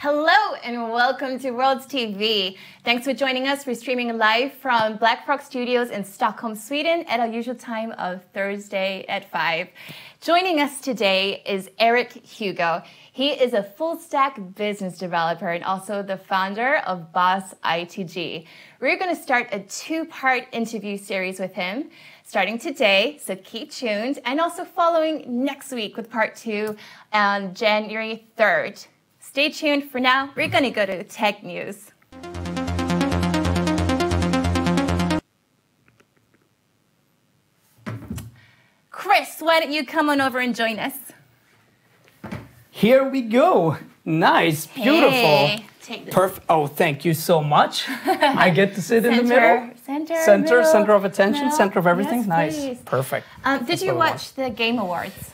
Hello and welcome to WRLDS TV. Thanks for joining us. We're streaming live from Black Frog Studios in Stockholm, Sweden at our usual time of Thursday at 5. Joining us today is Erich Hugo. He is a full-stack business developer and also the founder of Boss ITG. We're going to start a two-part interview series with him starting today, so keep tuned, and also following next week with part 2 on January 3rd. Stay tuned. For now, we're going to go to tech news. Chris, why don't you come on over and join us? Here we go. Nice, beautiful. Hey, take this. Perfect. Oh, thank you so much. I get to sit in the middle. Center of attention, center of everything. Yes, nice. please. Perfect. Did you watch the Game Awards?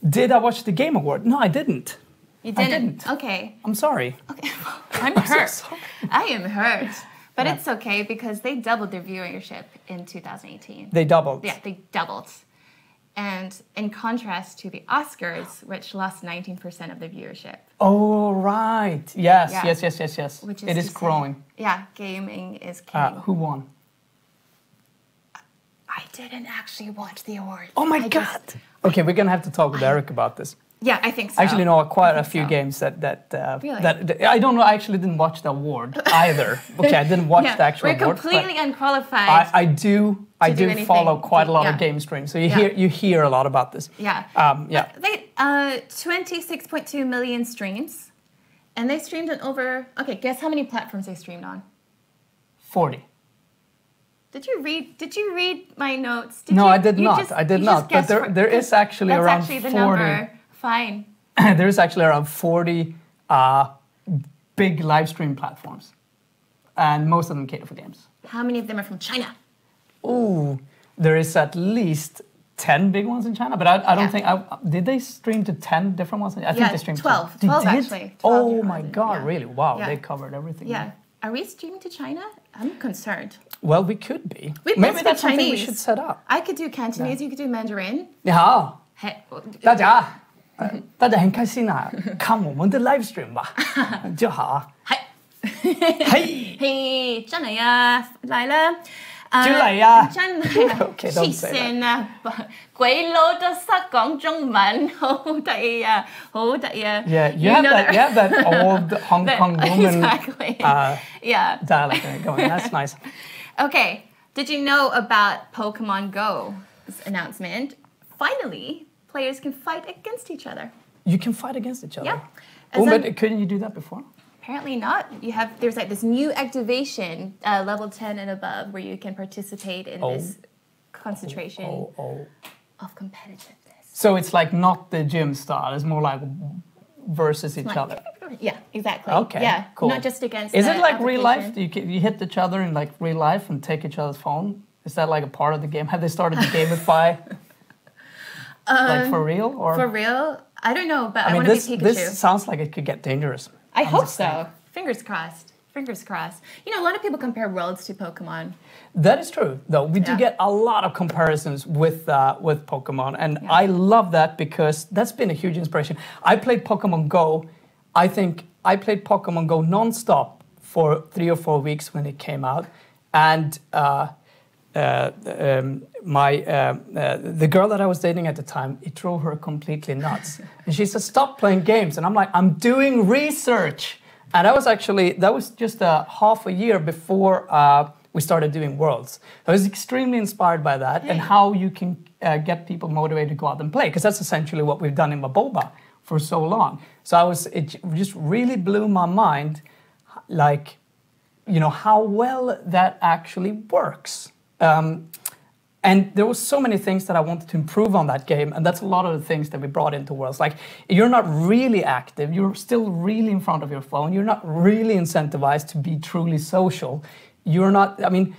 Did I watch the Game Award? No, I didn't. You didn't? I didn't. Okay. I'm sorry. Okay. I'm hurt. So sorry. I am hurt. But Yeah. it's okay because they doubled their viewership in 2018. They doubled. Yeah, they doubled. And in contrast to the Oscars, which lost 19% of their viewership. Oh, right. Yes, Yeah. yes. Which is It is to say- growing. Yeah, gaming is king. Who won? I didn't actually watch the awards. Oh my I God. just- Okay, we're going to have to talk with Erich about this. Yeah, I think so. I actually know quite a think few so. games that Really? that I don't know. I actually didn't watch the award either. Okay, I didn't watch Yeah, the actual we're award. completely but unqualified. I do anything. follow quite a lot of Yeah. game streams, so Yeah. you hear a lot about this. Yeah. Yeah. They 26.2 million streams, and they streamed on over. Okay, guess how many platforms they streamed on? 40. Did you read my notes? No, I did you not. just- I did you not. just But guessed there is actually that's around actually the 40. number. Fine. There is actually around 40 big live stream platforms, and most of them cater for games. How many of them are from China? Ooh, there is at least 10 big ones in China, but I don't think did they stream to 10 different ones? I think they streamed 12. They 12 did? actually. 12 Oh different my ones, God, yeah. really? Wow, Yeah. they covered everything. Yeah. Are we streaming to China? I'm concerned. Well, we could be. We Maybe speak that's something we Chinese. should set up. I could do Cantonese. You could do Mandarin. 你好， Hey, 大家，大家很开心啊，看我们的 live stream 吧，就好啊。嗨，嘿，嘿，真嚟啊，嚟啦！就嚟啊真係啊 Okay, don't 黐 say 線啊！鬼佬都識講中文，好得意啊，好得意啊 Yeah, you have that old Hong Kong woman Exactly. Yeah. dialect going. That's nice. Okay. Did you know about Pokemon Go's announcement? Finally, players can fight against each other. You can fight against each other. Yeah. Oh, As but in- couldn't you do that before? Apparently not. There's like this new activation, level 10 and above, where you can participate in this concentration of competitiveness. So it's like not the gym style. It's more like versus each other. Yeah, exactly. Okay, Yeah, cool. not just against. Is the it like real life? application. You hit each other in like real life and take each other's phone? Is that like a part of the game? Have they started to gamify? Like for real? Or For real? I don't know, but I, I mean, want to be Pikachu. this sounds like it could get dangerous. I I'm hope just so. saying. Fingers crossed. Fingers crossed. You know, a lot of people compare Worlds to Pokemon. That is true, though. We do Yeah. get a lot of comparisons with Pokemon, and I love that because that's been a huge inspiration. I played Pokemon Go. I think I played Pokemon Go nonstop for 3 or 4 weeks when it came out, and the girl that I was dating at the time, it drove her completely nuts, and she said, "Stop playing games," and I'm like, "I'm doing research." And that was just half a year before we started doing Worlds. I was extremely inspired by that and how you can get people motivated to go out and play, because that's essentially what we've done in Maboba for so long. So it just really blew my mind, like, you know, how well that actually works. And there were so many things that I wanted to improve on that game, and that's a lot of the things that we brought into Worlds. Like, you're not really active, you're still really in front of your phone, you're not really incentivized to be truly social. You're not, I mean,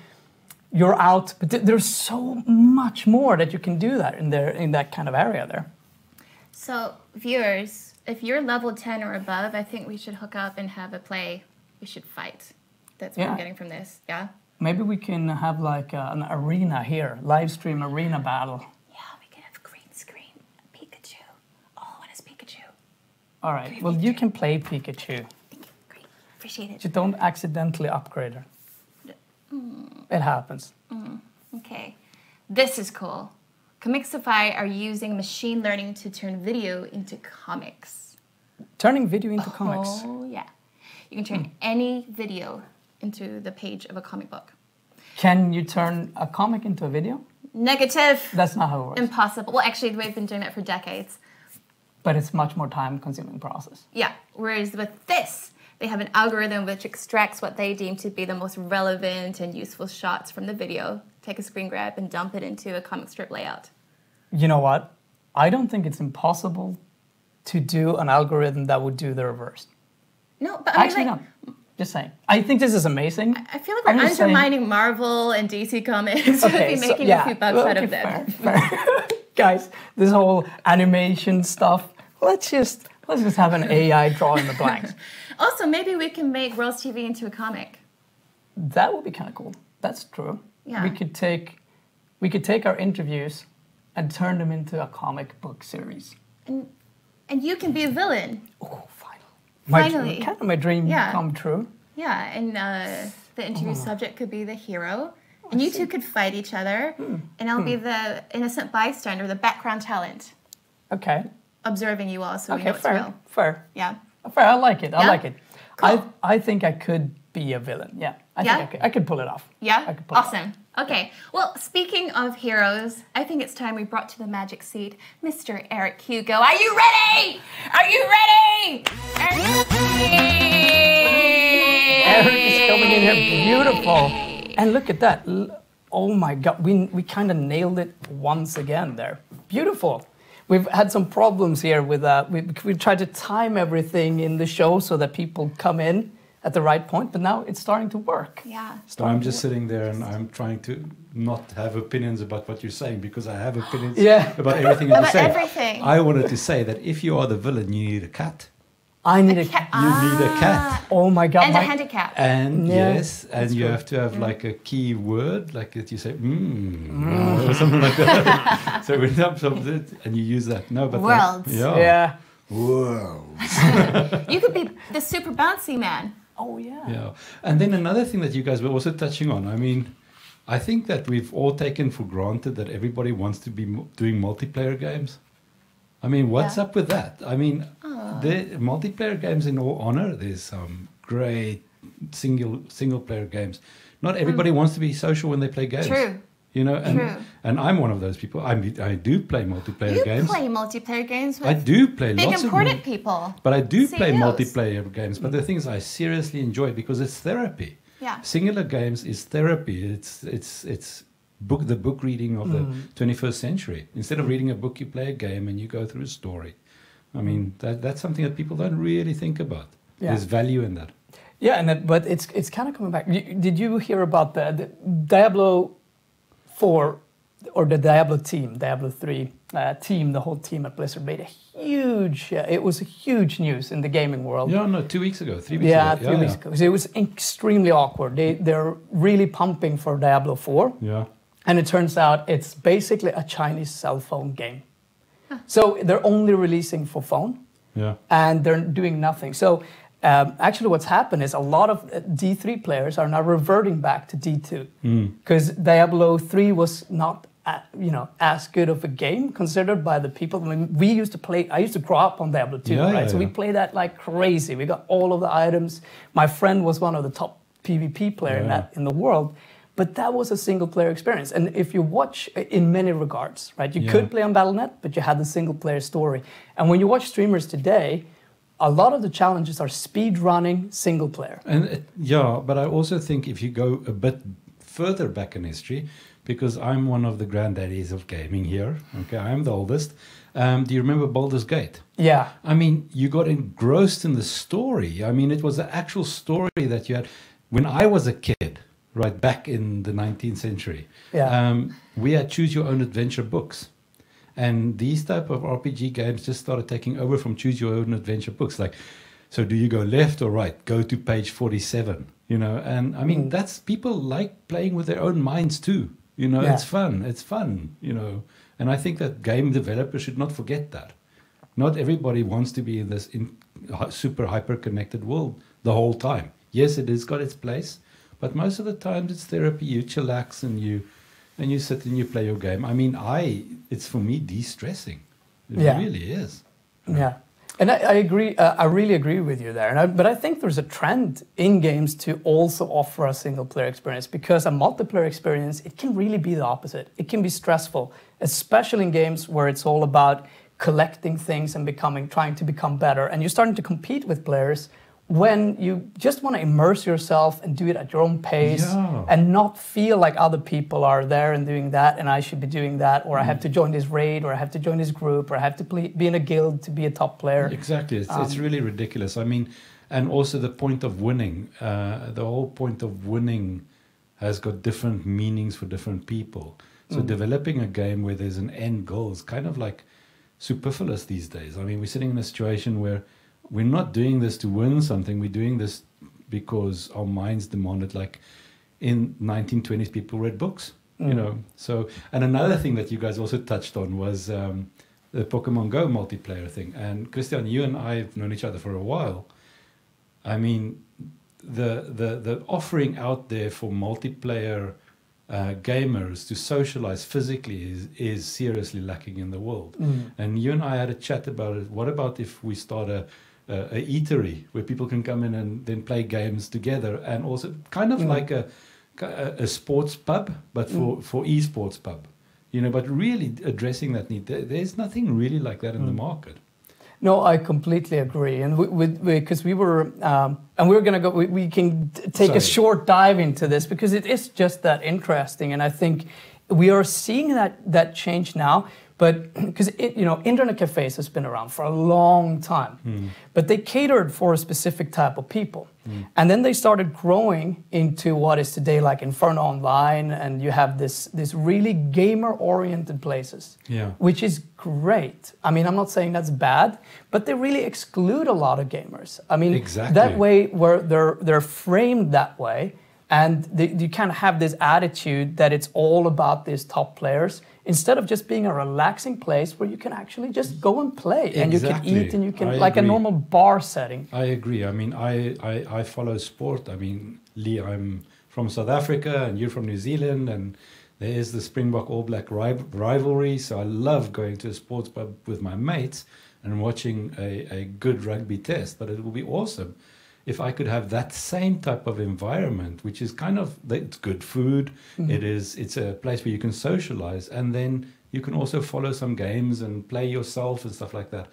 you're out, but there's so much more that you can do that in that kind of area there. So, viewers, if you're level 10 or above, I think we should hook up and have a play. We should fight. That's what I'm getting from this, yeah? Maybe we can have like an arena here, live stream arena battle. Yeah, we can have green screen. Pikachu. All I want is Pikachu. All right, well, you can play Pikachu. appreciate it. You don't accidentally upgrade her. It happens. Okay, this is cool. Comixify are using machine learning to turn video into comics. Turning video into comics. Oh, yeah. You can turn any video into the page of a comic book. Can you turn a comic into a video? Negative. That's not how it works. Impossible. Well, actually, we've been doing it for decades. But it's much more time-consuming process. Yeah, whereas with this, they have an algorithm which extracts what they deem to be the most relevant and useful shots from the video, take a screen grab, and dump it into a comic strip layout. You know what? I don't think it's impossible to do an algorithm that would do the reverse. No, but I mean, Actually, no. Just saying. I think this is amazing. I feel like we're undermining Marvel and DC Comics. Okay, Maybe making a few bucks out of them. Fair. Guys, this whole animation stuff, let's just have an AI draw in the blanks. Also, maybe we can make Worlds TV into a comic. That would be kind of cool. That's true. Yeah. We could take our interviews and turn them into a comic book series. And you can be a villain. Oh, finally. Finally. Kind of my dream come true. Yeah, and the interview subject could be the hero. And you two could fight each other. And I'll be the innocent bystander, the background talent. Okay. Observing you all so we know it's real. Fair. Yeah. Fair, I like it. I like it. Cool. I think I could be a villain. Yeah. I think I could pull it off. Yeah? I could pull it off. Awesome. Okay. Well, speaking of heroes, I think it's time we brought to the magic seat Mr. Erich Hugo. Are you ready? Are you ready? Erich is coming in here beautiful. And look at that. Oh my God. We kind of nailed it once again there. Beautiful. We've had some problems here with we tried to time everything in the show so that people come in at the right point, but now it's starting to work. Yeah. So I'm just sitting there and I'm trying to not have opinions about what you're saying because I have opinions about everything that you say. Everything. I wanted to say that if you are the villain, you need a cat. I need a cat. You need a cat. Oh my God. And a handicap. And yes, and you have to have like a key word, like that you say, or something like that. So we have something, and you use that. No, but Worlds. Yeah. Whoa. You could be the super bouncy man. Oh yeah. Yeah. And then another thing that you guys were also touching on, I mean, I think that we've all taken for granted that everybody wants to be doing multiplayer games. I mean, what's up with that? I mean, the multiplayer games, in all honor, there's some great single player games. Not everybody wants to be social when they play games. True. You know, and I'm one of those people. I do play multiplayer games. You play multiplayer games with I do play big lots important of people. But I do play CEOs. multiplayer games. But the things I seriously enjoy because it's therapy. Yeah. Singular games is therapy. It's the book reading of the 21st century. Instead of reading a book, you play a game and you go through a story. I mean, that's something that people don't really think about. Yeah. There's value in that. Yeah, but it's kind of coming back. Did you hear about the Diablo 4 or the Diablo 3 team, the whole team at Blizzard made a huge, it was a huge news in the gaming world. Yeah, no, 2 weeks ago, 3 weeks ago. Yeah, 3 weeks ago. So it was extremely awkward. They're really pumping for Diablo 4. Yeah. And it turns out it's basically a Chinese cell phone game. So they're only releasing for phone. Yeah. And they're doing nothing. So actually what's happened is a lot of D3 players are now reverting back to D2. Because Diablo 3 was not as good of a game considered by the people. I mean, I used to grow up on Diablo 2, right? So we play that like crazy. We got all of the items. My friend was one of the top PvP players in the world. But that was a single-player experience. And if you watch in many regards, right? You could play on Battle.net, but you had the single-player story. And when you watch streamers today, a lot of the challenges are speed-running single-player. And but I also think if you go a bit further back in history, because I'm one of the granddaddies of gaming here, okay, I'm the oldest. Do you remember Baldur's Gate? Yeah. I mean, you got engrossed in the story. I mean, it was the actual story that you had. When I was a kid, right back in the 19th century, we had choose-your-own-adventure books. And these type of RPG games just started taking over from choose-your-own-adventure books. Like, so do you go left or right? Go to page 47, you know? And, I mean, that's people like playing with their own minds too. You know, it's fun, you know? And I think that game developers should not forget that. Not everybody wants to be in this super hyper connected world the whole time. Yes, it has got its place, but most of the time it's therapy. You chillax and you sit and you play your game. I mean, it's for me de-stressing. It really is. Yeah. And I agree. I really agree with you there. But I think there's a trend in games to also offer a single-player experience, because a multiplayer experience, it can really be the opposite. It can be stressful, especially in games where it's all about collecting things and trying to become better. And you're starting to compete with players when you just want to immerse yourself and do it at your own pace and not feel like other people are there and doing that and I should be doing that, or I have to join this raid, or I have to join this group, or I have to be in a guild to be a top player. Exactly. It's really ridiculous. I mean, and also the point of winning, the whole point of winning has got different meanings for different people. So developing a game where there's an end goal is kind of like superfluous these days. I mean, we're sitting in a situation where we're not doing this to win something. We're doing this because our minds demand it. Like in 1920s, people read books, you know. So, and another thing that you guys also touched on was the Pokemon Go multiplayer thing. And Christian, you and I have known each other for a while. I mean, the offering out there for multiplayer gamers to socialize physically is seriously lacking in the world. And you and I had a chat about it. What about if we start a eatery where people can come in and then play games together, and also kind of like a sports pub, but for esports pub, you know, but really addressing that need. There's nothing really like that in the market. No, I completely agree, and because we were, and we're gonna go. We can take a short dive into this because it is just that interesting, and I think we are seeing that change now. But because internet cafes has been around for a long time, but they catered for a specific type of people, and then they started growing into what is today like Inferno Online, and you have this really gamer-oriented places, which is great. I mean, I'm not saying that's bad, but they really exclude a lot of gamers. I mean, that way where they're framed that way, and you kind of have this attitude that it's all about these top players, instead of just being a relaxing place where you can actually just go and play and you can eat and you can, like a normal bar setting. I agree. I mean, I follow sport. I mean, Lee, I'm from South Africa and you're from New Zealand, and there is the Springbok All Black rivalry. So I love going to a sports pub with my mates and watching a good rugby test. But it will be awesome if I could have that same type of environment, which is kind of, it's good food, it's a place where you can socialize, and then you can also follow some games and play yourself and stuff like that.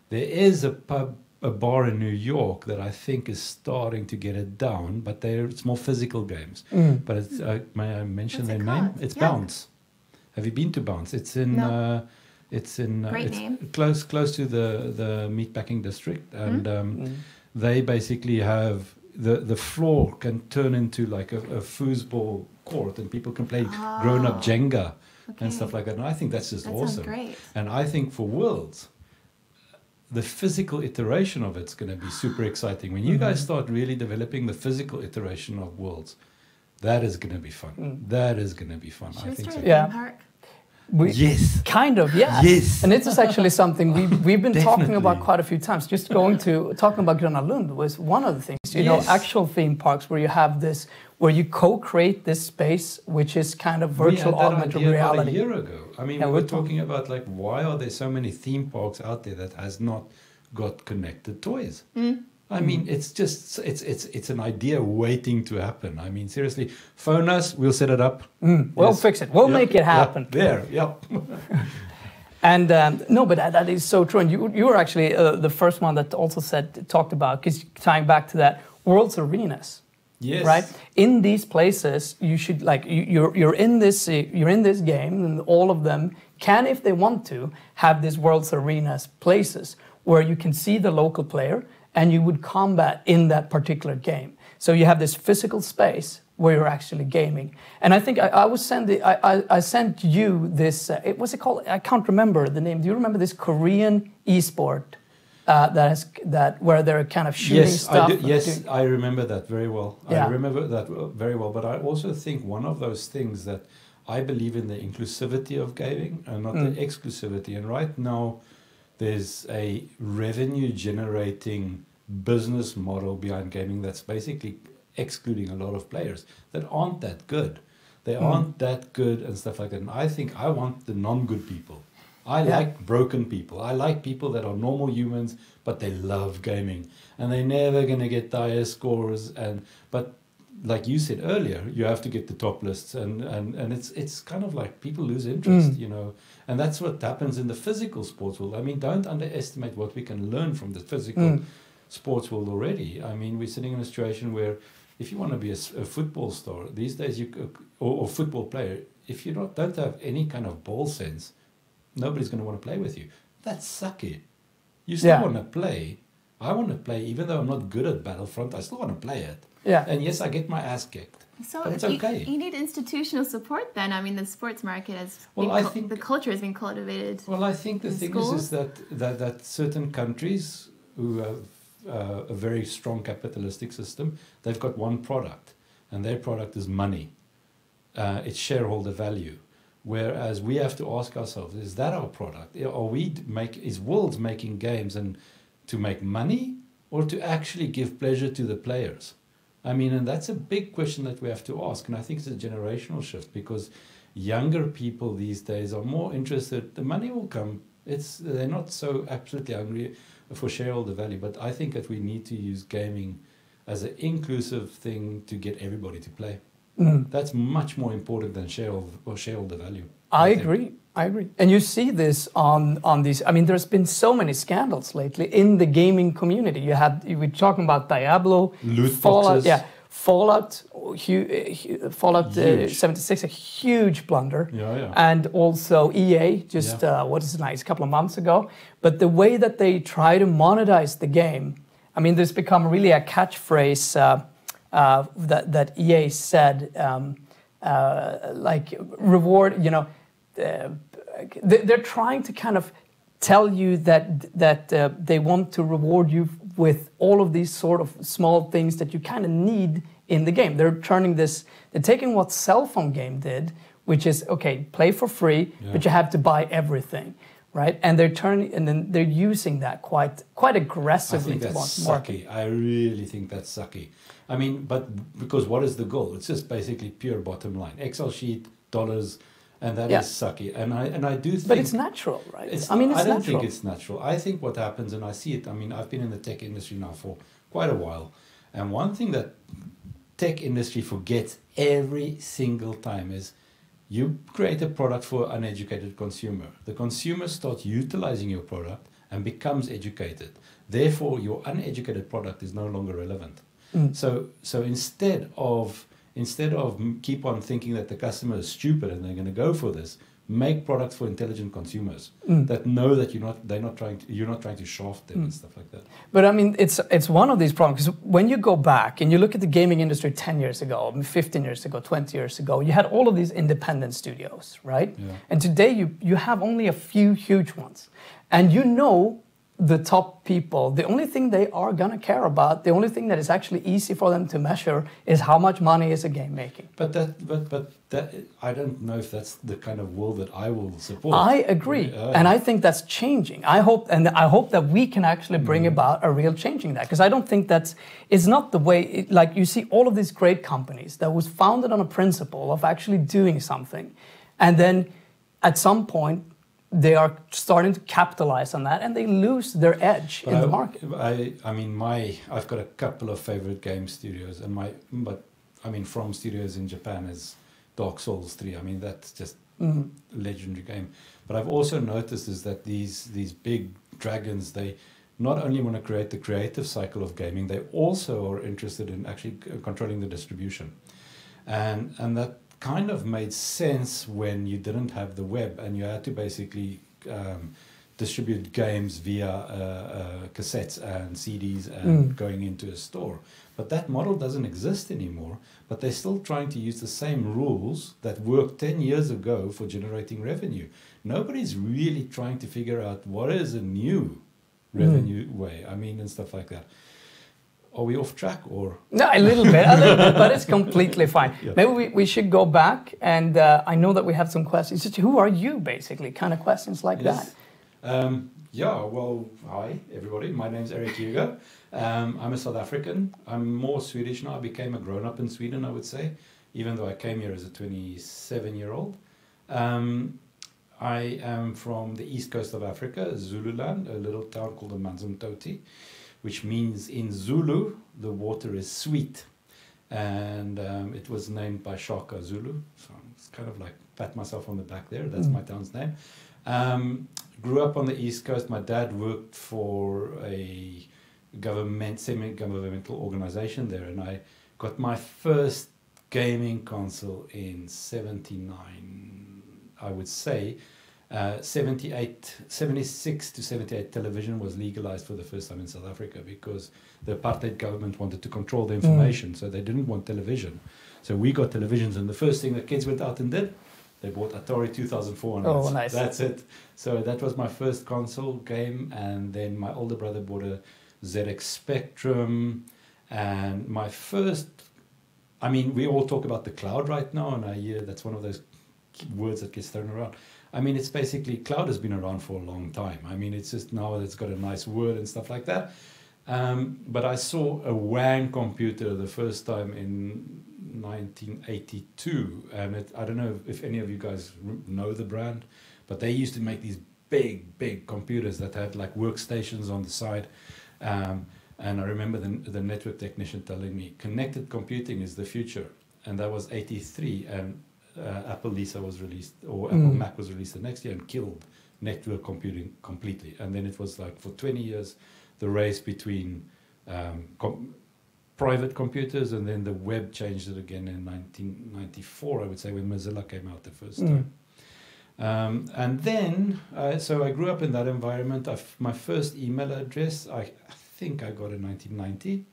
There is a bar in New York that I think is starting to get it down, but it's more physical games. But it's, may I mention their name? It's Bounce. Have you been to Bounce? It's in Great name. Close to the meatpacking district, and they basically have the floor can turn into like a foosball court, and people can play grown-up Jenga and stuff like that. And I think that's just awesome. Sounds great. And I think for Worlds, the physical iteration of it's going to be super exciting. When you guys start really developing the physical iteration of Worlds, that is going to be fun. That is going to be fun. Should I think so. theme park? Yes. Kind of, yes. Yes. And this is actually something we've been talking about quite a few times. Just talking about Gröna Lund was one of the things. You know, actual theme parks where you have this, where you co-create this space, which is kind of virtual augmented reality. About a year ago. I mean, we were talking about like, why are there so many theme parks out there that has not got connected toys? I mean, it's just, it's an idea waiting to happen. I mean, seriously, phone us, we'll set it up. We'll fix it. We'll make it happen. Yep. And no, but that is so true. And you were actually the first one that also talked about, because tying back to that, World's Arenas. Yes. Right. In these places, you should you're in this game, and all of them can, if they want to, have these World's Arenas places where you can see the local player and you would combat in that particular game. So you have this physical space where you're actually gaming. And I think I sent you this. What's it called? I can't remember the name. Do you remember this Korean esport where they're kind of shooting stuff? Yes, I remember that very well. Yeah. I remember that very well. But I also think one of those things that I believe in the inclusivity of gaming and not the exclusivity. And right now, there's a revenue generating business model behind gaming that's basically excluding a lot of players that aren't that good. They aren't that good and stuff like that. And I think I want the non-good people. I like broken people. I like people that are normal humans, but they love gaming. And they're never going to get the highest scores. But like you said earlier, you have to get the top lists. And it's kind of like people lose interest, you know. And that's what happens in the physical sports world. I mean, don't underestimate what we can learn from the physical sports world already. I mean, we're sitting in a situation where if you want to be a football star, these days, or football player, if you don't have any kind of ball sense, nobody's going to want to play with you. That's sucky. You still want to play. I want to play, even though I'm not good at Battlefront, I still want to play it. Yeah. And yes, I get my ass kicked. So but it's okay. You need institutional support then. I mean, the sports market has the culture has been cultivated. Well, I think the thing is that certain countries who have a very strong capitalistic system, they've got one product, and their product is money. It's shareholder value. Whereas we have to ask ourselves, is that our product? Is Worlds making games and to make money or to actually give pleasure to the players? I mean, and that's a big question that we have to ask. And I think it's a generational shift because younger people these days are more interested. The money will come. They're not so absolutely hungry for shareholder value. But I think that we need to use gaming as an inclusive thing to get everybody to play. That's much more important than shareholder value. I agree. And you see this on these. I mean, there's been so many scandals lately in the gaming community. You were talking about Diablo, loot Fallout, boxes. Fallout 76, a huge blunder. And also EA, a couple of months ago. But the way that they try to monetize the game, I mean, there's become really a catchphrase. That EA said, like reward, you know, they're trying to kind of tell you that they want to reward you with all of these sort of small things that you kind of need in the game. They're taking what cell phone game did, which is, okay, play for free, but you have to buy everything. Right, and they're using that quite aggressively. I think that's sucky. I really think that's sucky. I mean, but because what is the goal? It's just basically pure bottom line. Excel sheet, dollars, and that is sucky. And I do think. But it's natural, right? I don't think it's natural. I think what happens, and I see it. I mean, I've been in the tech industry now for quite a while, and one thing that tech industry forgets every single time is. You create a product for an uneducated consumer. The consumer starts utilizing your product and becomes educated. Therefore, your uneducated product is no longer relevant. So instead of keep on thinking that the customer is stupid and they're going to go for this, make products for intelligent consumers that know that you're not trying to shaft them and stuff like that. But I mean, it's one of these problems because when you go back and you look at the gaming industry 10 years ago, 15 years ago, 20 years ago, you had all of these independent studios, right? Yeah. And today you have only a few huge ones, and you know the top people, the only thing they are gonna care about, the only thing that is actually easy for them to measure is how much money is a game making. But that I don't know if that's the kind of world that I will support. I agree, and I think that's changing. I hope that we can actually bring about a real change in that, because I don't think it's not the way. Like you see all of these great companies that was founded on a principle of actually doing something, and then at some point. They are starting to capitalize on that, and they lose their edge in the market. I've got a couple of favorite game studios, From Studios in Japan is Dark Souls 3. I mean, that's just a legendary game. But I've also noticed is that these big dragons, they not only want to create the creative cycle of gaming, they also are interested in actually controlling the distribution, and that. Kind of made sense when you didn't have the web and you had to basically distribute games via cassettes and CDs and going into a store. But that model doesn't exist anymore, but they're still trying to use the same rules that worked 10 years ago for generating revenue. Nobody's really trying to figure out what is a new revenue way, and stuff like that. Are we off track or? No, a little bit, but it's completely fine. Yeah. Maybe we should go back, and I know that we have some questions. Just who are you, basically, kind of questions like that. Yeah, well, hi everybody. My name's Erich Hugo. I'm a South African. I'm more Swedish now. I became a grown-up in Sweden, I would say, even though I came here as a 27-year-old. I am from the east coast of Africa, Zululand, a little town called Amanzimtoti, which means in Zulu, the water is sweet. And it was named by Shaka Zulu. So it's kind of like pat myself on the back there. That's my town's name. Grew up on the East Coast. My dad worked for a semi-governmental organization there, and I got my first gaming console in '79, I would say. 76 to 78 television was legalized for the first time in South Africa because the apartheid government wanted to control the information, so they didn't want television. So we got televisions, and the first thing the kids went out and did, they bought Atari 2400. Oh, nice. That's it. So that was my first console game, and then my older brother bought a ZX Spectrum, and my first, I mean, we all talk about the cloud right now, and I hear that's one of those words that gets thrown around. I mean, it's basically, cloud has been around for a long time. I mean, it's just now it's got a nice word and stuff like that. But I saw a WAN computer the first time in 1982, and I don't know if any of you guys know the brand, but they used to make these big computers that had like workstations on the side. And I remember the network technician telling me, connected computing is the future. And that was 83, and Apple Lisa was released, or Apple Mac was released the next year and killed network computing completely. And then it was like for 20 years, the race between private computers, and then the web changed it again in 1994, I would say, when Mozilla came out the first time. And then, so I grew up in that environment. My first email address, I think I got in 1990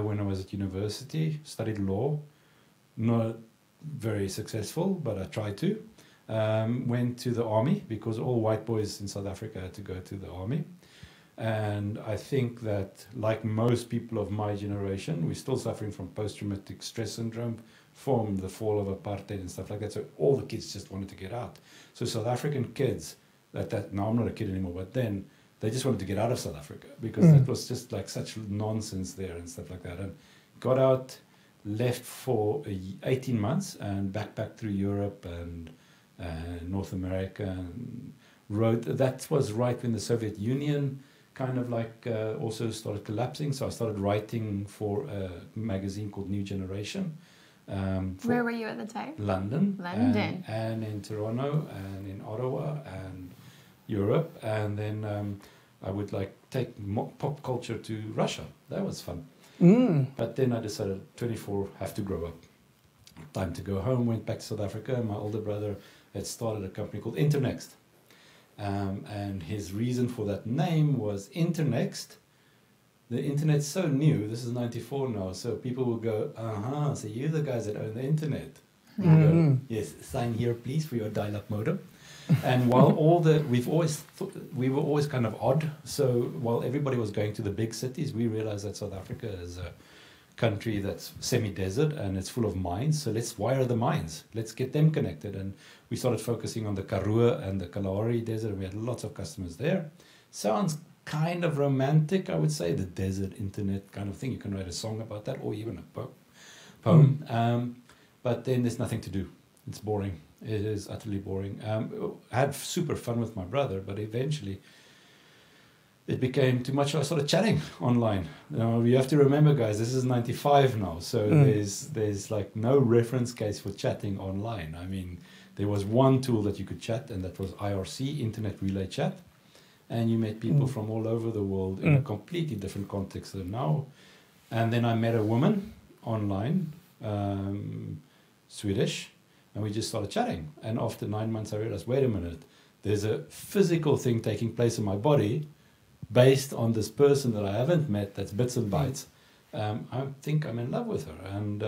when I was at university, studied law. Not very successful, but I tried to. Went to the army because all white boys in South Africa had to go to the army. And I think that, like most people of my generation, we're still suffering from post-traumatic stress syndrome from the fall of apartheid and stuff like that. So all the kids just wanted to get out. So South African kids, now I'm not a kid anymore, but then they just wanted to get out of South Africa because it was just like such nonsense there and stuff like that. And got out, left for 18 months and backpacked through Europe and North America. And that was right when the Soviet Union kind of like also started collapsing. So I started writing for a magazine called New Generation. Where were you at the time? London. London. And in Toronto and in Ottawa and Europe. And then I would like take pop culture to Russia. That was fun. But then I decided, 24, have to grow up. Time to go home, went back to South Africa. My older brother had started a company called Internext. And his reason for that name was Internext. The internet's so new, this is 94 now, so people will go, so you're the guys that own the internet. Go, yes, sign here please for your dial-up modem. And while we were always kind of odd, so while everybody was going to the big cities, we realized that South Africa is a country that's semi-desert and it's full of mines, so let's wire the mines, let's get them connected. And we started focusing on the Karoo and the Kalahari desert, and we had lots of customers there. Sounds kind of romantic, I would say, the desert internet kind of thing. You can write a song about that or even a poem. But then there's nothing to do. It's boring. It is utterly boring. I had super fun with my brother, but eventually it became too much. I started chatting online. You have to remember, guys, this is 95 now, so there's like no reference case for chatting online. I mean, there was one tool that you could chat, and that was IRC, Internet Relay Chat. And you met people from all over the world in a completely different context than now. And then I met a woman online, Swedish, and we just started chatting. And after 9 months, I realized, wait a minute, there's a physical thing taking place in my body based on this person that I haven't met, that's bits and bytes. I think I'm in love with her. And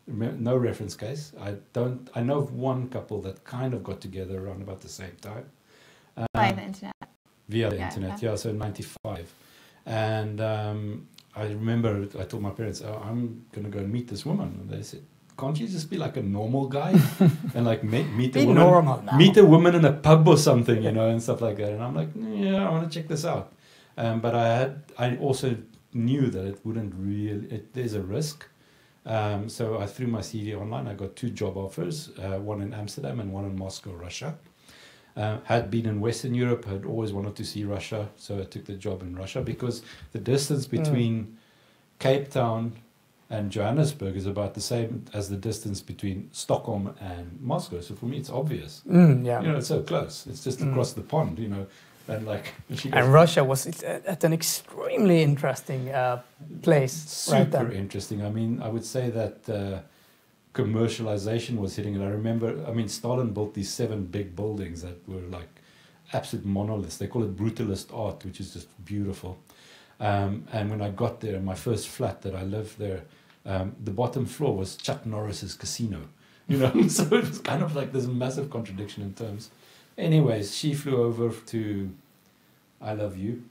no reference case. I know of one couple that kind of got together around about the same time. By the internet. Via the internet, so 95. And I remember I told my parents, I'm going to go and meet this woman. And they said, can't you just be like a normal guy and like meet a woman in a pub or something, you know, and stuff like that. And I'm like, yeah, I want to check this out. But I also knew that it wouldn't really, there's a risk. So I threw my CV online. I got 2 job offers, one in Amsterdam and one in Moscow, Russia. Had been in Western Europe, had always wanted to see Russia, so I took the job in Russia because the distance between Cape Town and Johannesburg is about the same as the distance between Stockholm and Moscow. So for me, it's obvious. Yeah. You know, it's so close. It's just across the pond, you know. And like, and Russia was at an extremely interesting place. Super interesting. I mean, I would say that commercialization was hitting it. I remember, I mean, Stalin built these 7 big buildings that were like absolute monoliths. They call it brutalist art, which is just beautiful. And when I got there, my first flat that I lived there, the bottom floor was Chuck Norris's casino. You know, so it was kind of like this massive contradiction in terms. Anyways, she flew over to, I love you.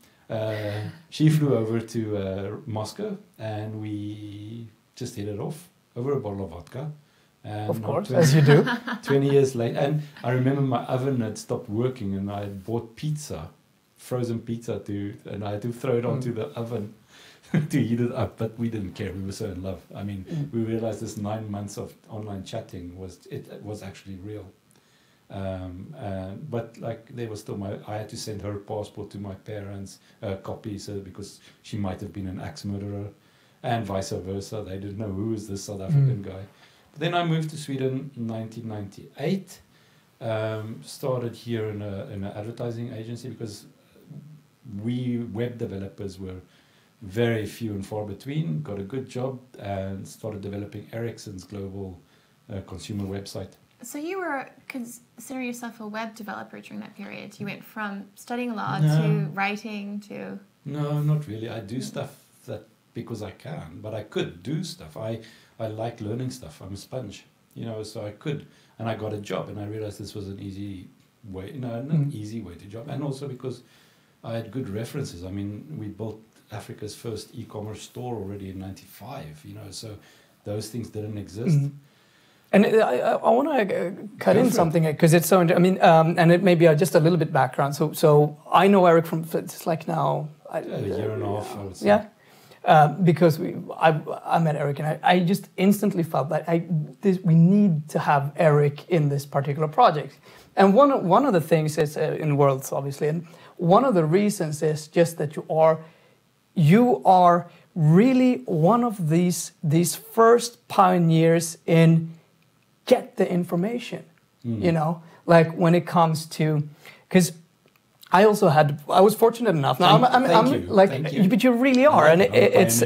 She flew over to Moscow, and we just hit it off over a bottle of vodka. And of course, as you do. 20 years later, and I remember my oven had stopped working, and I had bought pizza, frozen pizza, and I had to throw it onto the oven to heat it up. But we didn't care. We were so in love. I mean, we realized this 9 months of online chatting was actually real. But like there was still I had to send her passport to my parents, copy, so because she might have been an axe murderer, and vice versa. They didn't know who is this South African guy. But then I moved to Sweden in 1998. Started here in an advertising agency because we web developers were very few and far between. Got a good job and started developing Ericsson's global consumer website. So you were considering yourself a web developer during that period. You went from studying law to writing to... No, not really. I do stuff that because I can, but I could do stuff. I like learning stuff. I'm a sponge, you know, so I could. And I got a job, and I realized this was an easy way, an easy way to job. And also because I had good references. I mean, we built Africa's first e-commerce store already in '95, you know, so those things didn't exist. And I want to cut in something because it's so. I mean, and it may be just a little bit background. So I know Erich from it's like now a year and a half. I would say. Yeah, because I met Erich and I just instantly felt that we need to have Erich in this particular project. And one of the things is in Worlds, obviously, and one of the reasons is just that you are really one of these first pioneers in get the information, you know, like when it comes to, because I was fortunate enough. Now Thank you. But you really are, and it's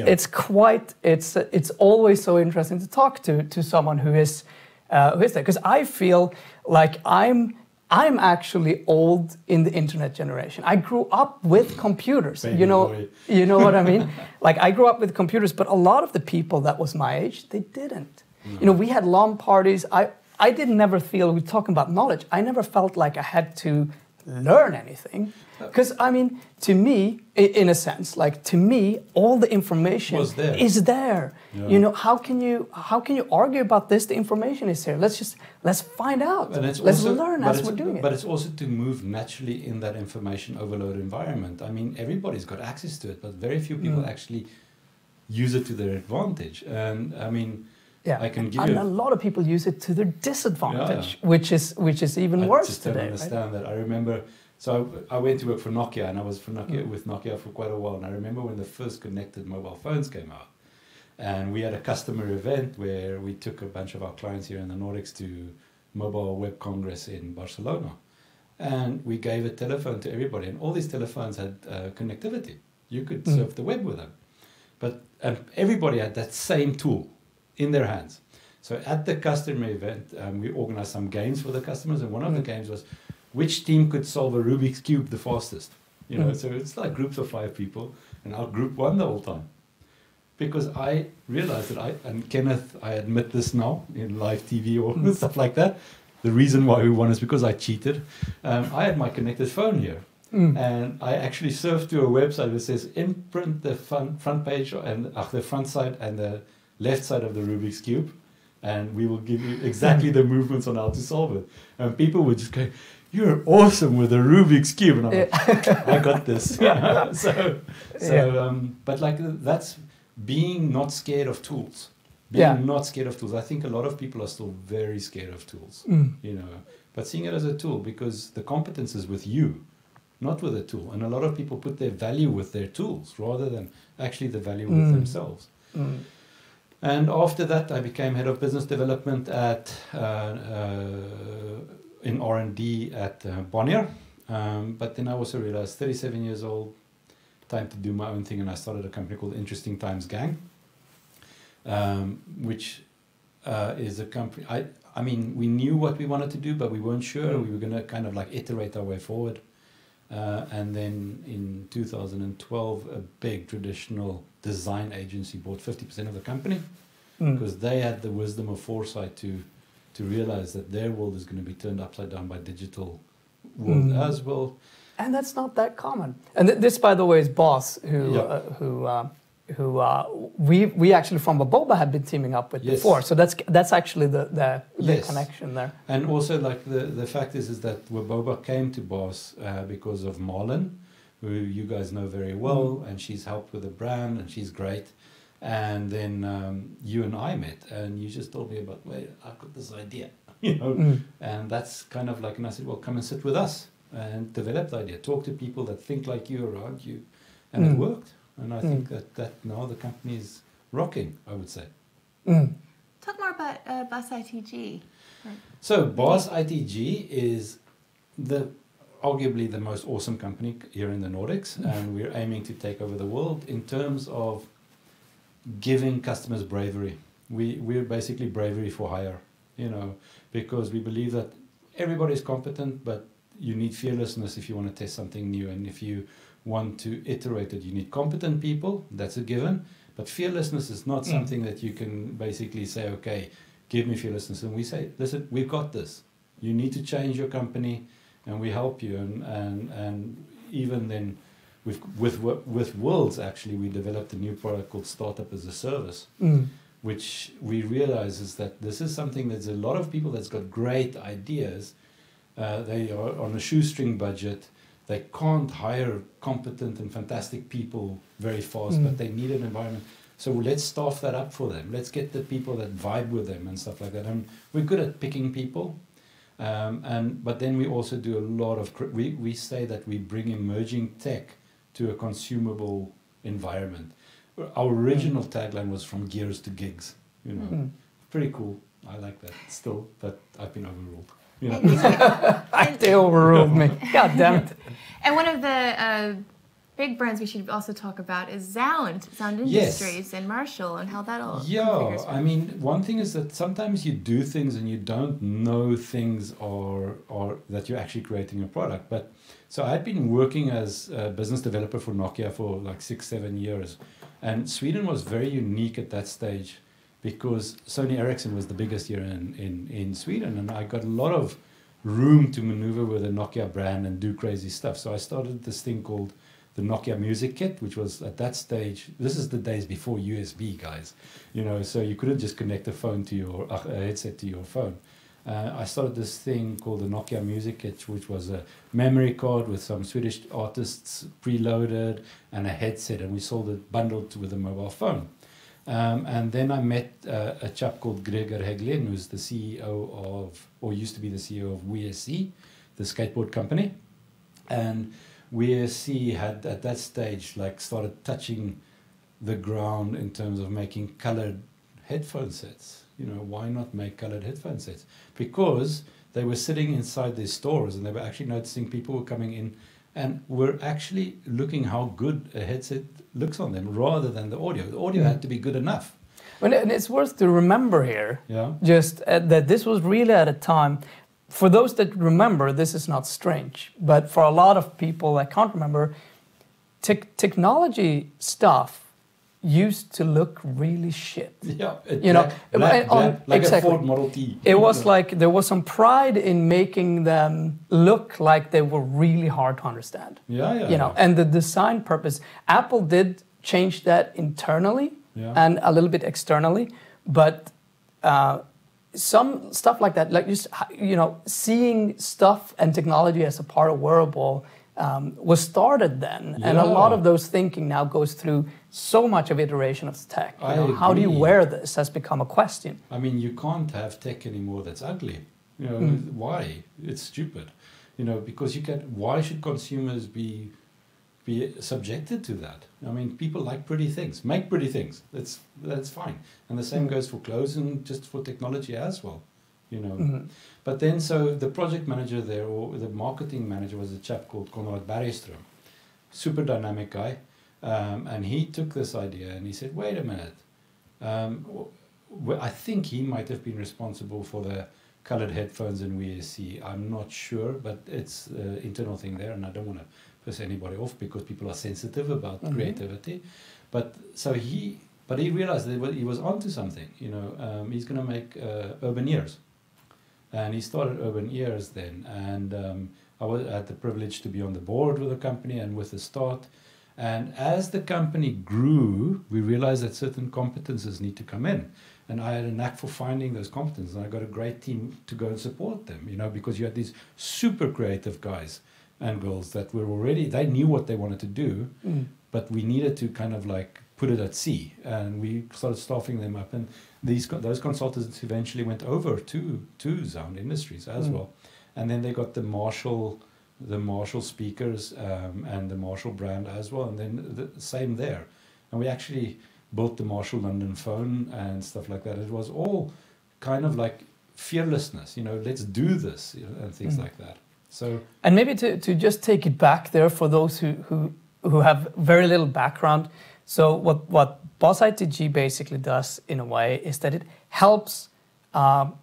always so interesting to talk to someone who is there, because I feel like I'm actually old in the internet generation. I grew up with computers, you know what I mean. Like I grew up with computers, but a lot of the people that was my age, they didn't. No. You know, we had LAN parties. I didn't never feel, we're talking about knowledge, I never felt like I had to learn anything. Because, I mean, to me, in a sense, like to me, all the information is there. Yeah. You know, how can you argue about this? The information is here. Let's find out. Let's learn as we're doing it. But it's also to move naturally in that information overload environment. I mean, everybody's got access to it, but very few people actually use it to their advantage. And I mean, I can give a lot of people use it to their disadvantage, which is even worse just today. I don't understand that. I remember, so I went to work for Nokia, and I was with Nokia for quite a while. And I remember when the first connected mobile phones came out, and we had a customer event where we took a bunch of our clients here in the Nordics to Mobile Web Congress in Barcelona, and we gave a telephone to everybody, and all these telephones had connectivity. You could surf the web with them, but everybody had that same tool in their hands. So at the customer event, we organized some games for the customers, and one of the games was which team could solve a Rubik's Cube the fastest. You know, so it's like groups of 5 people, and our group won the whole time. Because I realized that and Kenneth, I admit this now in live TV or stuff like that, the reason why we won is because I cheated. I had my connected phone here, and I actually surfed to a website that says imprint the front page and the front side and the left side of the Rubik's Cube, and we will give you exactly the movements on how to solve it. And people would just go, "You're awesome with a Rubik's Cube." And I'm like, "I got this." But like that's being not scared of tools. Not scared of tools. I think a lot of people are still very scared of tools, you know, but seeing it as a tool, because the competence is with you, not with a tool. And a lot of people put their value with their tools rather than actually the value with themselves. And after that, I became head of business development at in R&D at Bonnier. But then I also realized, 37 years old, time to do my own thing, and I started a company called Interesting Times Gang, which is a company. I mean, we knew what we wanted to do, but we weren't sure. We were going to kind of like iterate our way forward. And then in 2012, a big traditional design agency bought 50% of the company because they had the wisdom of foresight to realize that their world is going to be turned upside down by digital world as well. And that's not that common. And this, by the way, is Boss, who we actually from Baboba had been teaming up with before. So that's actually the connection there. And also, like the fact is that Baboba came to Boss because of Marlon, who you guys know very well, and she's helped with the brand, and she's great. And then you and I met, and you just told me about, wait, I've got this idea, you know, and that's kind of like, and I said, well, come and sit with us and develop the idea. Talk to people that think like you around you, and it worked. And I think that now the company is rocking, I would say. Talk more about Boss ITG. So Boss ITG is arguably the most awesome company here in the Nordics, and we're aiming to take over the world in terms of giving customers bravery. We're basically bravery for hire, you know, because we believe that everybody's competent, but you need fearlessness if you want to test something new, and if you want to iterate it, you need competent people, that's a given, but fearlessness is not something that you can basically say, okay, give me fearlessness, and we say, listen, we've got this, you need to change your company, and we help you. And even then with Worlds, actually, we developed a new product called Startup as a Service, which we realize is that this is something that's a lot of people that's got great ideas. They are on a shoestring budget. They can't hire competent and fantastic people very fast, but they need an environment. So let's staff that up for them. Let's get the people that vibe with them and stuff like that. And we're good at picking people. But then we also do a lot of, we say that we bring emerging tech to a consumable environment. Our original tagline was from gears to gigs, you know. Pretty cool. I like that still, but I've been overruled. You know? They overruled me. God damn it. And one of the big brands we should also talk about is Sound Industries and Marshall, and how that'll I mean, one thing is that sometimes you do things and you don't know things or that you're actually creating a product. But so I'd been working as a business developer for Nokia for like 6-7 years, and Sweden was very unique at that stage, because Sony Ericsson was the biggest here in Sweden, and I got a lot of room to maneuver with the Nokia brand and do crazy stuff. So I started this thing called the Nokia Music Kit, which was at that stage, this is the days before USB, guys, you know, so you couldn't just connect a phone to your a headset to your phone. I started this thing called the Nokia Music Kit, which was a memory card with some Swedish artists preloaded and a headset, and we sold it bundled with a mobile phone. And then I met a chap called Gregor Hägglin, who's the CEO of, or used to be the CEO of WRLDS, the skateboard company. And WRLDS had at that stage like started touching the ground in terms of making colored headphone sets. You know, why not make colored headphone sets? Because they were sitting inside their stores and they were actually noticing people were coming in and were actually looking how good a headset looks on them rather than the audio. The audio had to be good enough. And it's worth to remember here, just that this was really at a time, for those that remember, this is not strange, but for a lot of people that can't remember, technology stuff used to look really shit. Yeah, you know, like a Ford Model T. It was like there was some pride in making them look like they were really hard to understand. You know, and the design purpose. Apple did change that internally and a little bit externally, but some stuff like that, like just, seeing stuff and technology as a part of wearable was started then. And a lot of those thinking now goes through so much of iteration of tech. How do you wear this has become a question. I mean, you can't have tech anymore that's ugly. Why? It's stupid. Because why should consumers be subjected to that? I mean, people like pretty things, make pretty things. That's fine. And the same goes for clothes and just for technology as well. But then, so the project manager there, or the marketing manager, was a chap called Konrad Bergström, super dynamic guy, and he took this idea and he said, wait a minute, I think he might have been responsible for the colored headphones in WSC. I'm not sure, but it's an internal thing there, and I don't want to piss anybody off because people are sensitive about creativity. But he realized that he was onto something. He's going to make Urban Ears. And he started Urban Ears then, and I had the privilege to be on the board with the company and with the start. And as the company grew, we realized that certain competences need to come in. And I had a knack for finding those competences, and I got a great team to go and support them, because you had these super creative guys and girls that were they knew what they wanted to do, but we needed to kind of like put it at sea, and we started staffing them up, and those consultants eventually went over to Sound Industries as well, and then they got the Marshall speakers and the Marshall brand as well, and then the same there, and we actually built the Marshall London phone and stuff like that. It was all kind of like fearlessness, let's do this, and things like that. So, and maybe to just take it back there for those who have very little background. So what Boss ITG basically does in a way is that it helps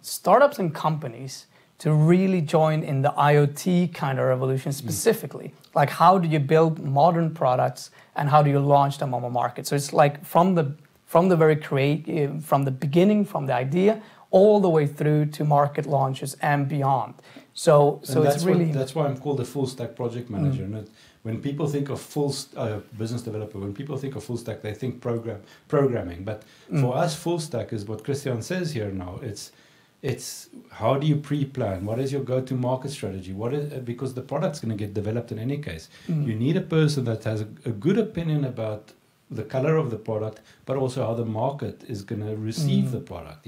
startups and companies to really join in the IoT kind of revolution specifically. Like, how do you build modern products and how do you launch them on the market? So it's like from the very from the beginning, from the idea, all the way through to market launches and beyond. So it's really... That's why I'm called a full stack project manager. And when people think of business developer, when people think of full stack, they think programming. But for us, full stack is what Christian says here now. It's how do you pre-plan? What is your go-to-market strategy? Because the product's going to get developed in any case. You need a person that has a good opinion about the color of the product, but also how the market is going to receive the product.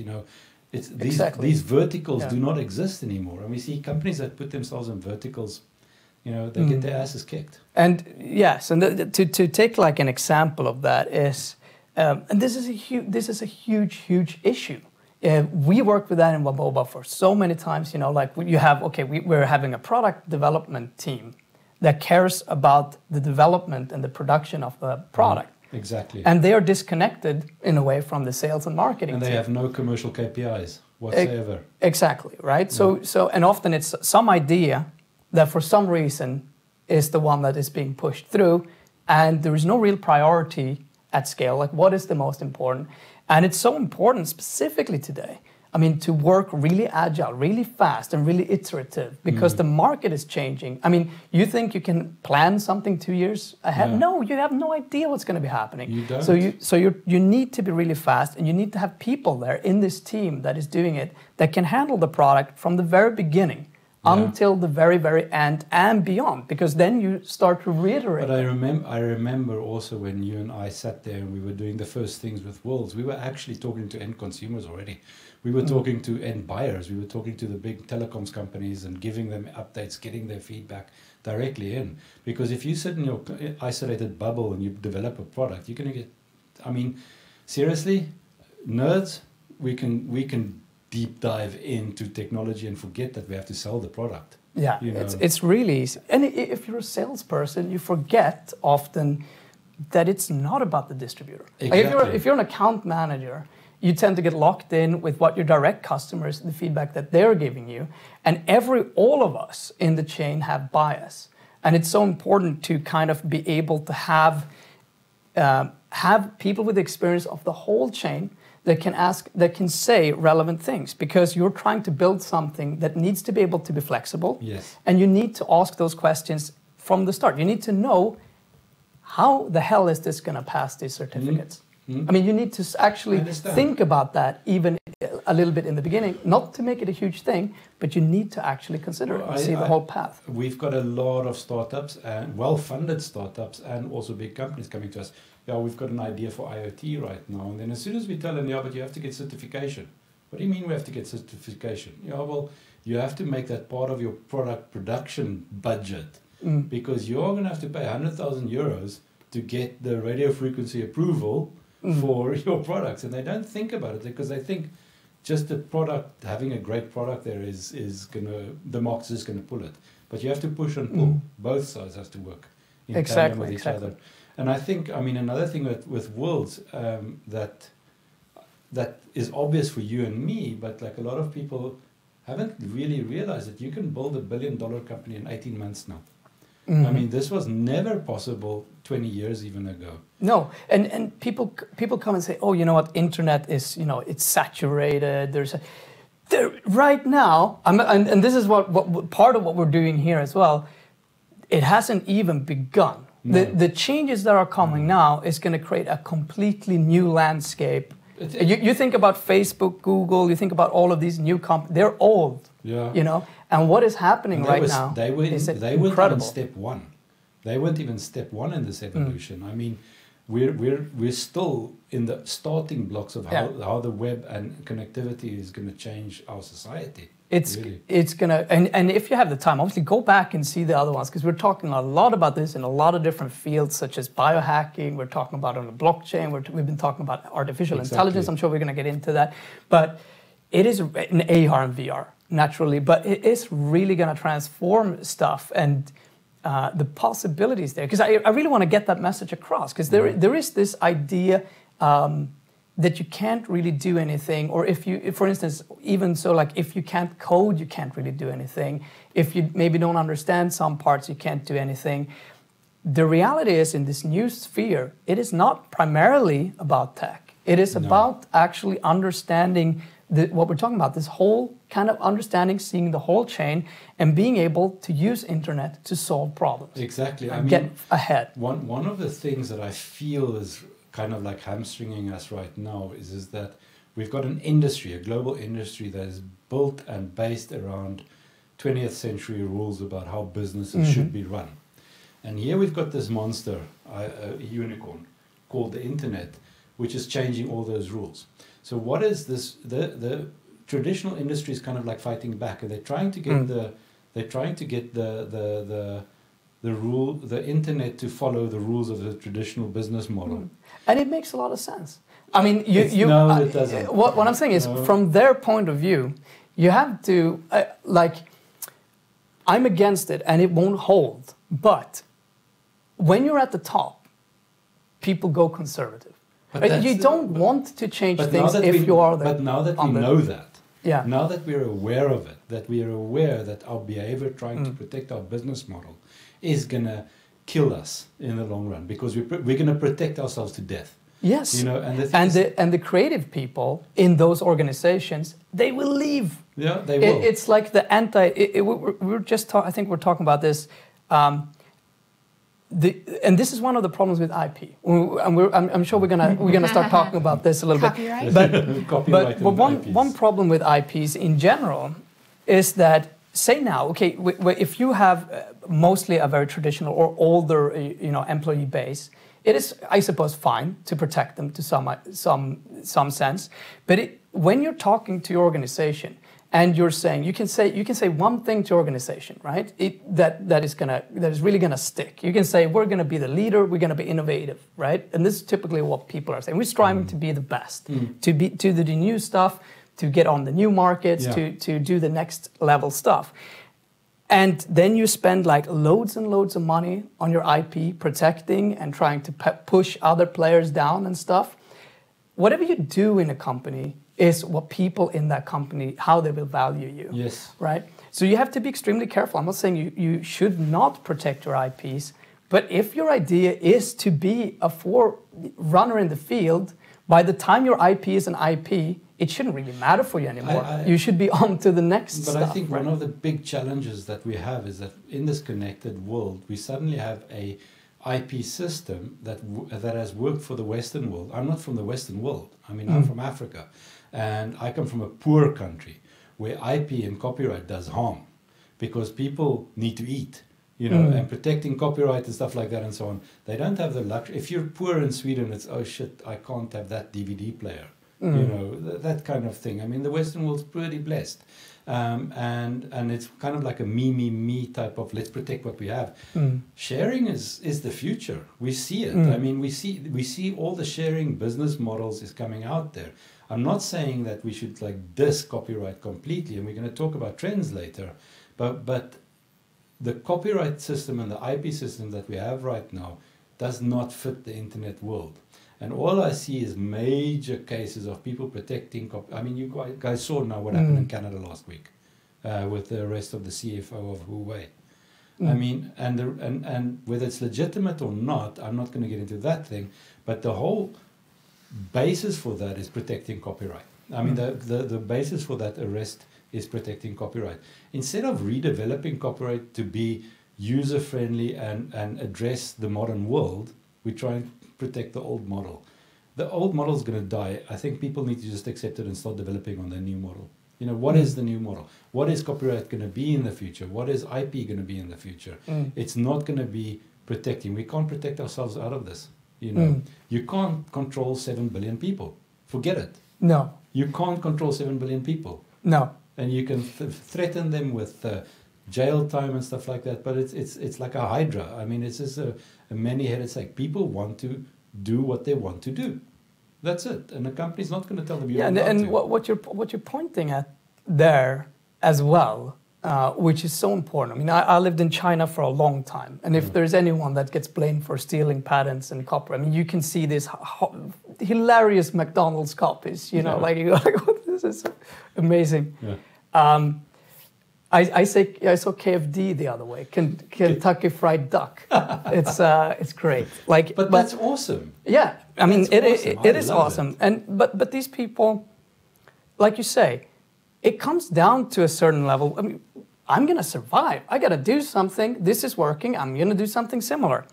These verticals do not exist anymore. And we see companies that put themselves in verticals, they get their asses kicked. And yes, and to take like an example of that is, and this is a huge issue. We worked with that in Waboba for so many times, we're having a product development team that cares about the development and the production of the product. Exactly. And they are disconnected in a way from the sales and marketing and they team. have no commercial KPIs whatsoever. Exactly, right? So and often it's some idea that for some reason is the one that is being pushed through, and there is no real priority at scale, like what is the most important. And it's so important specifically today, to work really agile, really fast, and really iterative, because the market is changing. You think you can plan something 2 years ahead? Yeah. No, you have no idea what's going to be happening. You don't. So you need to be really fast, and you need to have people there in this team that is doing it, that can handle the product from the very beginning until the very, very end and beyond, because then you start to reiterate. But I remember also when you and I sat there and we were doing the first things with WRLDS, we were actually talking to end consumers already. We were talking to end buyers. We were talking to the big telecoms companies and giving them updates, getting their feedback directly in. Because if you sit in your isolated bubble and you develop a product, you're going to get, seriously, nerds, we can deep dive into technology and forget that we have to sell the product. Yeah, it's really easy. And if you're a salesperson, you forget often that it's not about the distributor. Exactly. Like if you're an account manager, you tend to get locked in with what your direct customers, the feedback that they're giving you. And all of us in the chain have bias. And it's so important to kind of be able to have people with experience of the whole chain that can say relevant things, because you're trying to build something that needs to be able to be flexible. Yes. And you need to ask those questions from the start. You need to know, how the hell is this going to pass these certificates? You need to actually think about that even a little bit in the beginning, not to make it a huge thing, but you need to actually consider it and see the whole path. We've got a lot of startups and well-funded startups and also big companies coming to us. Yeah, we've got an idea for IoT right now. And then as soon as we tell them, yeah, but you have to get certification. What do you mean we have to get certification? Yeah, well, you have to make that part of your product production budget because you're going to have to pay 100,000 euros to get the radio frequency approval for your products. And they don't think about it because they think just the product, having a great product there is going to, the market's just going to pull it. But you have to push and pull. Both sides have to work in tandem with each other. And I think, I mean, another thing with Worlds that is obvious for you and me, but like a lot of people haven't really realized that you can build $1 billion company in 18 months now. I mean, this was never possible 20 years even ago. No, and people come and say, oh, you know what, internet is, you know, it's saturated. Right now, and this is what part of what we're doing here as well, it hasn't even begun. No. The changes that are coming now is going to create a completely new landscape. You think about Facebook, Google, you think about all of these new companies, they're old, you know, and what is happening now they weren't even step one. They weren't even step one in this evolution. I mean, we're still in the starting blocks of how the web and connectivity is going to change our society. It's gonna, and if you have the time, obviously go back and see the other ones, because we're talking a lot about this in a lot of different fields, such as biohacking. We're talking about on the blockchain. We've been talking about artificial intelligence. I'm sure we're going to get into that, but it is in AR and VR naturally, but it is really going to transform stuff and the possibilities there. Because I really want to get that message across, because there is this idea that you can't really do anything, or if for instance, even so, like if you can't code, you can't really do anything. If you maybe don't understand some parts, you can't do anything. The reality is, in this new sphere, it is not primarily about tech. It is about actually understanding what we're talking about, this whole kind of understanding, seeing the whole chain, and being able to use internet to solve problems. Exactly. I mean, get ahead. One of the things that I feel is kind of like hamstringing us right now is that we've got an industry, a global industry that is built and based around 20th century rules about how businesses should be run. And here we've got this monster, a unicorn, called the internet, which is changing all those rules. So what is this? The traditional industry is kind of like fighting back, and they're trying to get the internet to follow the rules of the traditional business model. And it makes a lot of sense. I mean, it doesn't. What I'm saying is, from their point of view, you have to, I'm against it and it won't hold. But when you're at the top, people go conservative. You don't want to change things if you are there. But now that we know that, now that we're aware of it, that we are aware that our behavior trying to protect our business model is going to kill us in the long run, because we're going to protect ourselves to death. Yes, you know, and the creative people in those organizations, they will leave. Yeah, they will. It's like the I think we're talking about this. And this is one of the problems with IP. I'm sure we're gonna start talking about this a little bit. But one problem with IPs in general is that, say now, okay, if you have mostly a very traditional or older, employee base, it is, I suppose, fine to protect them to some sense. But when you're talking to your organization and you're saying, you can say one thing to your organization, right? That is really gonna stick. You can say, we're gonna be the leader, we're gonna be innovative, right? And this is typically what people are saying. We're striving to be the best, to do the new stuff, to get on the new markets, to do the next level stuff. And then you spend like loads and loads of money on your IP, protecting and trying to push other players down and stuff. Whatever you do in a company is what people in that company, how they will value you. Yes. Right? So you have to be extremely careful. I'm not saying you should not protect your IPs, but if your idea is to be a forerunner in the field, by the time your IP is an IP, it shouldn't really matter for you anymore. You should be on to the next stuff. But I think one of the big challenges that we have is that in this connected world, we suddenly have a IP system that has worked for the Western world. I'm not from the Western world. I mean, I'm from Africa, and I come from a poor country where IP and copyright does harm because people need to eat, you know, and protecting copyright and stuff like that and so on. They don't have the luxury. If you're poor in Sweden, it's, oh shit, I can't have that DVD player, you know, that kind of thing. I mean, the Western world's pretty blessed. And it's kind of like a me type of let's protect what we have. Sharing is the future. We see it. I mean, we see all the sharing business models is coming out there. I'm not saying that we should like diss copyright completely, and we're going to talk about trends later, but the copyright system and the IP system that we have right now does not fit the internet world. And all I see is major cases of people protecting I mean, you guys saw now what happened in Canada last week with the arrest of the CFO of Huawei. I mean, and whether it's legitimate or not, I'm not going to get into that thing, but the whole basis for that is protecting copyright. I mean, the basis for that arrest is protecting copyright. Instead of redeveloping copyright to be user-friendly and address the modern world, we try and protect the old model. The old model is going to die. I think people need to just accept it and start developing on the new model. You know, what is the new model? What is copyright going to be in the future? What is IP going to be in the future? It's not going to be protecting. We can't protect ourselves out of this. You know, you can't control 7 billion people. Forget it. No. You can't control 7 billion people. No. And you can threaten them with jail time and stuff like that. But it's like a hydra. I mean, it's just a many-headed snake. People want to do what they want to do. That's it. And the company's not going to tell them you and what you're pointing at there as well, which is so important. I mean, I lived in China for a long time, and if there's anyone that gets blamed for stealing patents and copyright, I mean, you can see this hilarious McDonald's copies. You know, like you go like, oh, this is amazing. Yeah. I saw KFD the other way, Kentucky Fried Duck. It's great. Like, but that's awesome. Yeah, I mean, it is awesome. And but these people, like you say, it comes down to a certain level. I mean, I'm gonna survive. I gotta do something. This is working. I'm gonna do something similar.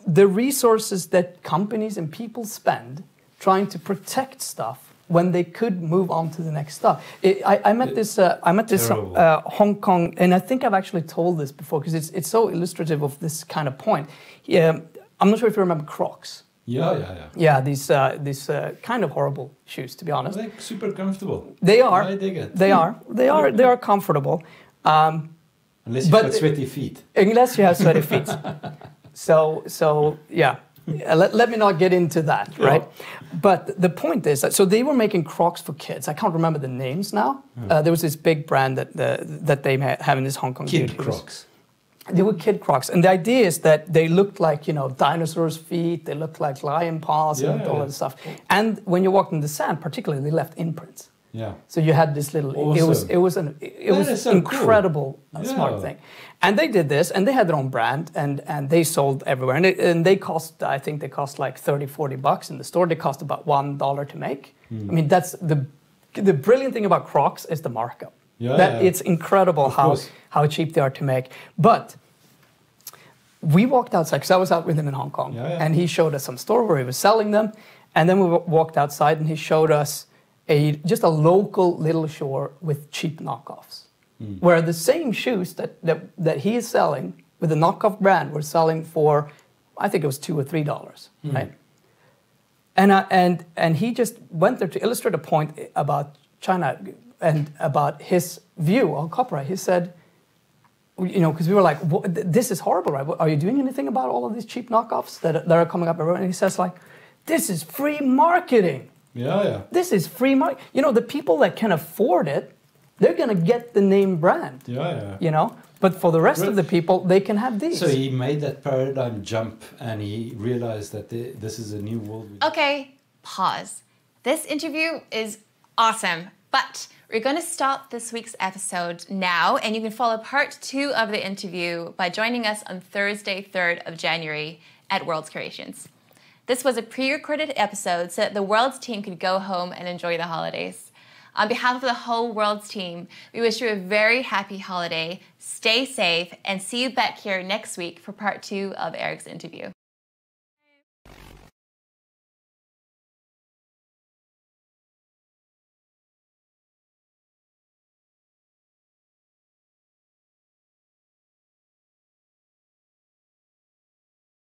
The resources that companies and people spend trying to protect stuff when they could move on to the next stuff. I met this Hong Kong, and I think I've actually told this before because it's so illustrative of this kind of point. I'm not sure if you remember Crocs. Yeah, these kind of horrible shoes, to be honest. They're super comfortable. They are. I dig it. They are comfortable. Unless you've got sweaty feet. Unless you have sweaty feet. So yeah. Let me not get into that, right? But the point is that, so they were making Crocs for kids. I can't remember the names now. There was this big brand that they have in this Hong Kong. Kid Crocs. They were kid Crocs. And the idea is that they looked like, you know, dinosaurs' feet. They looked like lion paws and all that stuff. And when you walked in the sand, particularly, they left imprints. Yeah. So you had this little. Awesome. It was so incredible, cool. Smart thing, and they did this, and they had their own brand, and they sold everywhere, and they cost. I think they cost like $30-40 in the store. They cost about $1 to make. I mean, that's the brilliant thing about Crocs is the markup. It's incredible how cheap they are to make. But we walked outside because I was out with him in Hong Kong, and he showed us some store where he was selling them, and then we walked outside, and he showed us just a local little store with cheap knockoffs, where the same shoes that he is selling with the knockoff brand were selling for, I think it was $2 or $3, right? And he just went there to illustrate a point about China and about his view on copyright. He said, you know, because we were like, this is horrible, right? Are you doing anything about all of these cheap knockoffs that are coming up everywhere? And he says like, this is free marketing. This is free market. You know, the people that can afford it, they're going to get the name brand. You know, but for the rest of the people, they can have these. So he made that paradigm jump, and he realized that this is a new world. Okay, pause. This interview is awesome, but we're going to stop this week's episode now, and you can follow part 2 of the interview by joining us on Thursday, 3rd of January at Worlds Creations. This was a pre-recorded episode so that the Worlds team could go home and enjoy the holidays. On behalf of the whole Worlds team, we wish you a very happy holiday, stay safe, and see you back here next week for part 2 of Erich's interview.